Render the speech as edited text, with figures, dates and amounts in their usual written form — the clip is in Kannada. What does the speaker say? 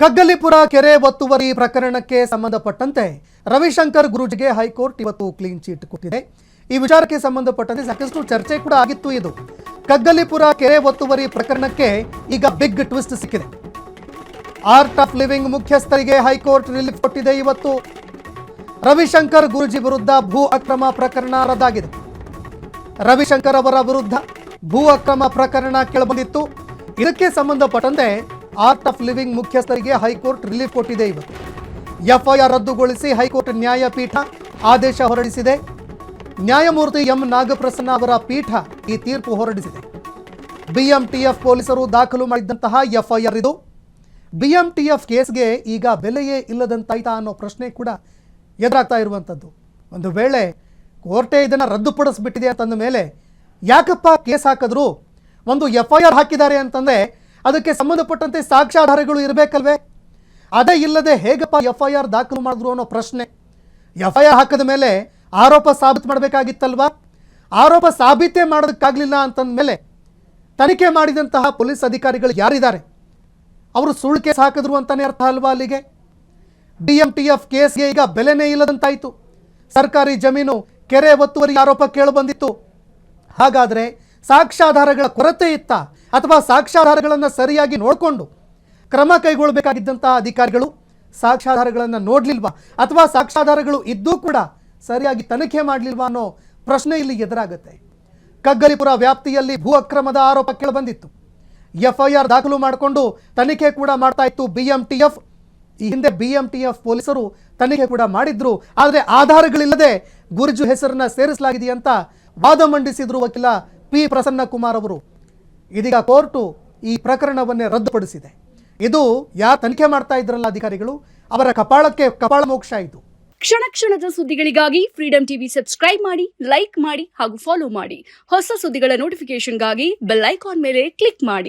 ಕಗ್ಗಲಿಪುರ ಕೆರೆ ಒತ್ತುವರಿ ಪ್ರಕರಣಕ್ಕೆ ಸಂಬಂಧಪಟ್ಟಂತೆ ರವಿಶಂಕರ್ ಗುರೂಜಿಗೆ ಹೈಕೋರ್ಟ್ ಇವತ್ತು ಕ್ಲೀನ್ ಚೀಟ್ ಕೊಟ್ಟಿದೆ. ಈ ವಿಚಾರಕ್ಕೆ ಸಂಬಂಧಪಟ್ಟಂತೆ ಸಾಕಷ್ಟು ಚರ್ಚೆ ಕೂಡ ಆಗಿತ್ತು. ಇದು ಕಗ್ಗಲಿಪುರ ಕೆರೆ ಒತ್ತುವರಿ ಪ್ರಕರಣಕ್ಕೆ ಈಗ ಬಿಗ್ ಟ್ವಿಸ್ಟ್ ಸಿಕ್ಕಿದೆ. ಆರ್ಟ್ ಆಫ್ ಲಿವಿಂಗ್ ಮುಖ್ಯಸ್ಥರಿಗೆ ಹೈಕೋರ್ಟ್ ರಿಲೀಫ್ ಕೊಟ್ಟಿದೆ. ಇವತ್ತು ರವಿಶಂಕರ್ ಗುರೂಜಿ ವಿರುದ್ಧ ಭೂ ಅಕ್ರಮ ಪ್ರಕರಣ ರದ್ದಾಗಿದೆ. ರವಿಶಂಕರ್ ಅವರ ವಿರುದ್ಧ ಭೂ ಅಕ್ರಮ ಪ್ರಕರಣ ಕೇಳಬಂದಿತ್ತು. ಇದಕ್ಕೆ ಸಂಬಂಧಪಟ್ಟಂತೆ ಆರ್ಟ್ ಆಫ್ ಲಿವಿಂಗ್ ಮುಖ್ಯಸ್ಥರಿಗೆ ಹೈಕೋರ್ಟ್ ರಿಲೀಫ್ ಕೊಟ್ಟಿದೆ. ಇವತ್ತು ಎಫ್ಐಆರ್ ರದ್ದುಗೊಳಿಸಿ ಹೈಕೋರ್ಟ್ ನ್ಯಾಯಪೀಠ ಆದೇಶ ಹೊರಡಿಸಿದೆ. ನ್ಯಾಯಮೂರ್ತಿ ಎಂ ನಾಗಪ್ರಸನ್ನ ಅವರ ಪೀಠ ಈ ತೀರ್ಪು ಹೊರಡಿಸಿದೆ. ಬಿಎಂಟಿಎಫ್ ಪೊಲೀಸರು ದಾಖಲು ಮಾಡಿದಂತಹ ಎಫ್ಐಆರ್ ಇದು. ಬಿಎಂಟಿಎಫ್ ಕೇಸ್ಗೆ ಈಗ ಬೆಲೆಯೇ ಇಲ್ಲದಂತಾಯ್ತಾ ಅನ್ನೋ ಪ್ರಶ್ನೆ ಕೂಡ ಎದುರಾಗ್ತಾ ಇರುವಂಥದ್ದು. ಒಂದು ವೇಳೆ ಕೋರ್ಟೇ ಇದನ್ನು ರದ್ದುಪಡಿಸ್ಬಿಟ್ಟಿದೆ ಅಂತಂದ ಮೇಲೆ ಯಾಕಪ್ಪ ಕೇಸ್ ಹಾಕಿದ್ರು? ಒಂದು ಎಫ್ಐಆರ್ ಹಾಕಿದ್ದಾರೆ ಅಂತಂದರೆ ಅದಕ್ಕೆ ಸಂಬಂಧಪಟ್ಟಂತೆ ಸಾಕ್ಷ್ಯಾಧಾರಗಳು ಇರಬೇಕಲ್ವೇ? ಅದೇ ಇಲ್ಲದೆ ಹೇಗಪ್ಪ ಎಫ್ಐಆರ್ ದಾಖಲು ಮಾಡಿದ್ರು ಅನ್ನೋ ಪ್ರಶ್ನೆ. ಎಫ್ಐಆರ್ ಹಾಕಿದ ಮೇಲೆ ಆರೋಪ ಸಾಬೀತು ಮಾಡಬೇಕಾಗಿತ್ತಲ್ವಾ? ಆರೋಪ ಸಾಬೀತೇ ಮಾಡೋದಕ್ಕಾಗಲಿಲ್ಲ ಅಂತಂದ ಮೇಲೆ ತನಿಖೆ ಮಾಡಿದಂತಹ ಪೊಲೀಸ್ ಅಧಿಕಾರಿಗಳು ಯಾರಿದ್ದಾರೆ ಅವರು ಸುಳ್ಳು ಕೇಸ್ ಹಾಕಿದ್ರು ಅಂತಲೇ ಅರ್ಥ ಅಲ್ವಾ? ಅಲ್ಲಿಗೆ ಬಿಎಂಟಿಎಫ್ ಕೇಸ್ಗೆ ಈಗ ಬೆಲೆನೇ ಇಲ್ಲದಂತಾಯಿತು. ಸರ್ಕಾರಿ ಜಮೀನು ಕೆರೆ ಒತ್ತುವರಿ ಆರೋಪ ಕೇಳಿಬಂದಿತ್ತು. ಹಾಗಾದರೆ ಸಾಕ್ಷ್ಯಾಧಾರಗಳ ಕೊರತೆ ಇತ್ತ ಅಥವಾ ಸಾಕ್ಷ್ಯಾಧಾರಗಳನ್ನು ಸರಿಯಾಗಿ ನೋಡಿಕೊಂಡು ಕ್ರಮ ಕೈಗೊಳ್ಳಬೇಕಾಗಿದ್ದಂತಹ ಅಧಿಕಾರಿಗಳು ಸಾಕ್ಷ್ಯಾಧಾರಗಳನ್ನು ನೋಡಲಿಲ್ವಾ ಅಥವಾ ಸಾಕ್ಷ್ಯಾಧಾರಗಳು ಇದ್ದೂ ಕೂಡ ಸರಿಯಾಗಿ ತನಿಖೆ ಮಾಡಲಿಲ್ವಾ ಅನ್ನೋ ಪ್ರಶ್ನೆ ಇಲ್ಲಿ ಎದುರಾಗುತ್ತೆ. ಕಗ್ಗಲಿಪುರ ವ್ಯಾಪ್ತಿಯಲ್ಲಿ ಭೂ ಅಕ್ರಮದ ಆರೋಪ ಕೇಳಿಬಂದಿತ್ತು. ಎಫ್ಐಆರ್ ದಾಖಲು ಮಾಡಿಕೊಂಡು ತನಿಖೆ ಕೂಡ ಮಾಡ್ತಾ ಇತ್ತು ಬಿಎಂಟಿಎಫ್. ಈ ಹಿಂದೆ ಬಿಎಂಟಿಎಫ್ ಪೊಲೀಸರು ತನಿಖೆ ಕೂಡ ಮಾಡಿದ್ರು. ಆದರೆ ಆಧಾರಗಳಿಲ್ಲದೆ ಗುರುಜು ಹೆಸರನ್ನ ಸೇರಿಸಲಾಗಿದೆ ಅಂತ ವಾದ ಮಂಡಿಸಿದ್ರು ವಕೀಲ ಪಿ ಪ್ರಸನ್ನ ಕುಮಾರ್ ಅವರು. ಇದೀಗ ಕೋರ್ಟು ಈ ಪ್ರಕರಣವನ್ನೇ ರದ್ದುಪಡಿಸಿದೆ. ಇದು ಯಾರು ತನಿಖೆ ಮಾಡ್ತಾ ಇದ್ರಲ್ಲ ಅಧಿಕಾರಿಗಳು, ಅವರ ಕಪಾಳಕ್ಕೆ ಕಪಾಳ ಮೋಕ್ಷ ಆಯಿತು. ಕ್ಷಣ ಕ್ಷಣದ ಸುದ್ದಿಗಳಿಗಾಗಿ ಫ್ರೀಡಂ ಟಿವಿ ಸಬ್ಸ್ಕ್ರೈಬ್ ಮಾಡಿ, ಲೈಕ್ ಮಾಡಿ ಹಾಗೂ ಫಾಲೋ ಮಾಡಿ. ಹೊಸ ಸುದ್ದಿಗಳ ನೋಟಿಫಿಕೇಶನ್ಗಾಗಿ ಬೆಲ್ ಐಕಾನ್ ಮೇಲೆ ಕ್ಲಿಕ್ ಮಾಡಿ.